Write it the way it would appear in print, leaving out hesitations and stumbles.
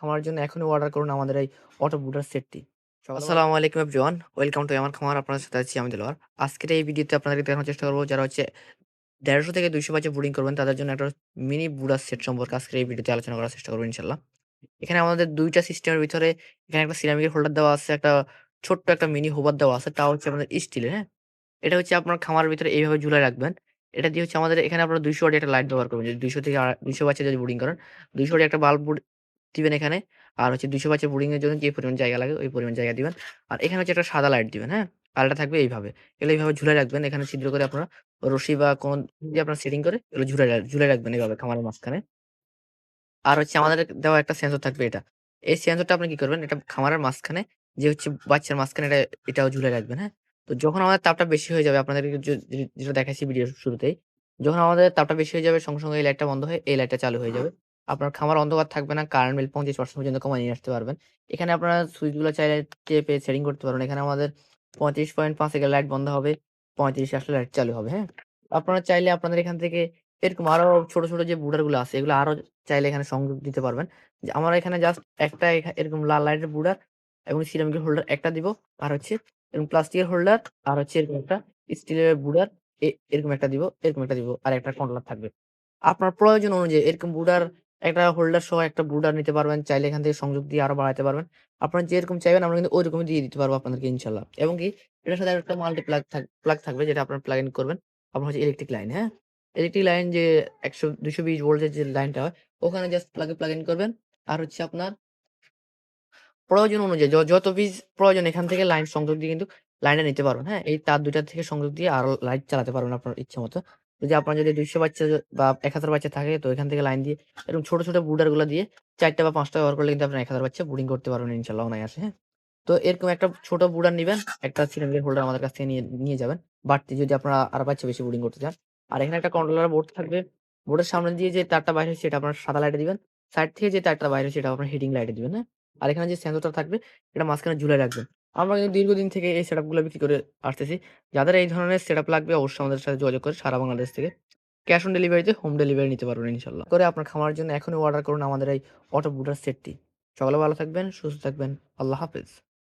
খামারের জন্য এখনই অর্ডার করুন আমাদের এই অটো বুটার সেটটি। আসসালামু আলাইকুম এভরিওয়ান। ওয়েলকাম টু আমার খামার। আপনাদের সাথে আছি আমি দেলোয়ার। আজকের এই ভিডিওতে আপনাদেরকে দেখানোর চেষ্টা করব যারা হচ্ছে ১৫০ থেকে ২০০ বাচ্চা ব্রুডিং করবেন তাদের জন্য একটা মিনি বুডার সেট সম্পর্কে আজকের এই ভিডিওতে আলোচনা করার চেষ্টা করব ইনশাআল্লাহ। এখানে আমাদের ২ টা সিস্টেমের ভিতরে এখানে একটা সিরামিকের হোল্ডার দেওয়া আছে, একটা ছোট্ট একটা মিনি হোভার দেওয়া আছে। তাও হচ্ছে আমাদের স্টিলের, হ্যাঁ? এটা হচ্ছে আপনার খামারের ভিতরে এইভাবে ঝুলায় রাখবেন। এটা দিয়ে হচ্ছে আমাদের এখানে আপনারা ২০০ ওয়াটের একটা লাইট ব্যবহার করবেন। যদি ২০০ থেকে ২০০ বাচ্চা যদি ব্রুডিং করেন, ২০০ ওয়াটের একটা বাল্ব দিবেন এখানে। আর হচ্ছে ২০০ বাচ্চা ব্রুডিং এর জন্য যে পরিমাণ জায়গা লাগে ওই পরিমাণ জায়গা দিবেন। আর এখানে হচ্ছে একটা সাদা লাইট দিবেন, হ্যাঁ? আর এটা থাকবে এইভাবে। এগুলো এইভাবে ঝুলায় রাখবেন। এখানে ছিদ্র করে আপনারা রশি বা কোন দিয়ে আপনারা সেটিং করে এগুলো ঝুলায় রাখবেন এভাবে খামারের মাঝখানে। আর হচ্ছে আমাদের দেওয়া একটা সেন্সর থাকবে এটা। এই সেন্সরটা আপনি কি করবেন? এটা খামারের মাঝখানে যে হচ্ছে বাচ্চার মাঝখানে এটাও ঝুলায় রাখবেন, হ্যাঁ? তো যখন আমাদের তাপটা বেশি হয়ে যাবে আপনাদেরকে যেটা দেখাইছি ভিডিওর শুরুতেই। যখন আমাদের তাপটা বেশি হয়ে যাবে সঙ্গে, সঙ্গে এই লাইটটা বন্ধ হয়ে এই লাইটটা চালু হয়ে যাবে। আপনার খামার অন্ধকার থাকবে না। কারেন্ট বিল ৫০% পর্যন্ত কমায় নিয়ে আসতে পারবেন। এখানে আপনারা সুইচগুলো চাইলে টেপে সেটিং করতে পারবেন। এখানে আমাদের ৩৫.৫ এ লাইট বন্ধ হবে, ৩৫ এ আসলে লাইট চালু হবে, হ্যাঁ? আপনারা চাইলে আপনাদের এখান থেকে এরকম আরো ছোট, ছোট যে বুডার গুলো আছে এগুলো আরো চাইলে এখানে সংযোগ দিতে পারবেন। যে আমার এখানে জাস্ট একটা এরকম লাল লাইটের বুডার এবং সিরামিকের হোল্ডার একটা দিব। আর হচ্ছে এরকম প্লাস্টিকের হোল্ডার আর হচ্ছে এরকম একটা স্টিলের বুডার এরকম একটা দিব, এরকম একটা দিব। আর একটা কন্ট্রোলার থাকবে। আপনার প্রয়োজন অনুযায়ী এরকম বুডার একটা হোল্ডার সহ একটা বুডার নিতে পারবেন। চাইলে এখান থেকে সংযোগ দিয়ে আরো বাড়াতে পারবেন। আপনারা যেরকম চাইবেন আমরা কিন্তু ঐরকমই দিয়ে দিতে পারবো আপনাদেরকে ইনশাআল্লাহ। এবং কি এটার সাথে আরেকটা মাল্টি প্লাগ থাকবে যেটা আপনারা প্লাগ ইন করবেন। আপনার হচ্ছে ইলেকট্রিক লাইন, হ্যাঁ? ইলেকট্রিক লাইন যে ২২০ ভোল্টের যে লাইনটা হয় ওখানে জাস্ট প্লাগ ইন করবেন। আর হচ্ছে আপনার প্রয়োজন অনুযায়ী যত পিস প্রয়োজন এখান থেকে লাইন সংযোগ দিয়ে কিন্তু লাইনটা নিতে পারবেন, হ্যাঁ? এই তার ২ টা থেকে সংযোগ দিয়ে আরো লাইট চালাতে পারবেন আপনার ইচ্ছামত। আপনার যদি ২০০ বাচ্চা বা ১০০০ বাচ্চা থাকে তো এখান থেকে লাইন দিয়ে এরকম ছোট, ছোট ব্রুডার গুলা দিয়ে ৪ টা বা ৫ টা ব্যবহার করলে কিন্তু আপনার ১০০০ বাচ্চা ব্রুডিং করতে পারবেন ইনশাআল্লাহ অনায়াসে, হ্যাঁ? তো এরকম একটা ছোট ব্রুডার নিবেন, একটা সিলিন্ডার হোল্ডার আমাদের কাছ থেকে নিয়ে যাবেন। বাড়তি যদি আপনারা আরো বাচ্চা বেশি ব্রুডিং করতে চান। আর এখানে একটা কন্ট্রোলার বোর্ড থাকবে। বোর্ডের সামনে দিয়ে যে তারটা বাইর হচ্ছে সেটা আপনার সাদা লাইটে দিবেন। সাইড থেকে যে তারটা বাইর হচ্ছে সেটা আপনার হিডিং লাইটে দিবেন, হ্যাঁ? আর এখানে যে সেন্সরটা থাকবে এটা মাঝখানে ঝুলায় রাখবেন। আমরা কিন্তু দীর্ঘদিন থেকে এই সেটআপ গুলো বিক্রি করে আসতেছি। যাদের এই ধরনের সেটআপ লাগবে অবশ্যই আমাদের সাথে যোগাযোগ করে সারা বাংলাদেশ থেকে ক্যাশ অন ডেলিভারিতে হোম ডেলিভারি নিতে পারবেন ইনশাআল্লাহ। করে আপনার খামারের জন্য এখনই অর্ডার করুন আমাদের এই অটো বুটার সেটটি। সকলে ভালো থাকবেন, সুস্থ থাকবেন। আল্লাহ হাফেজ।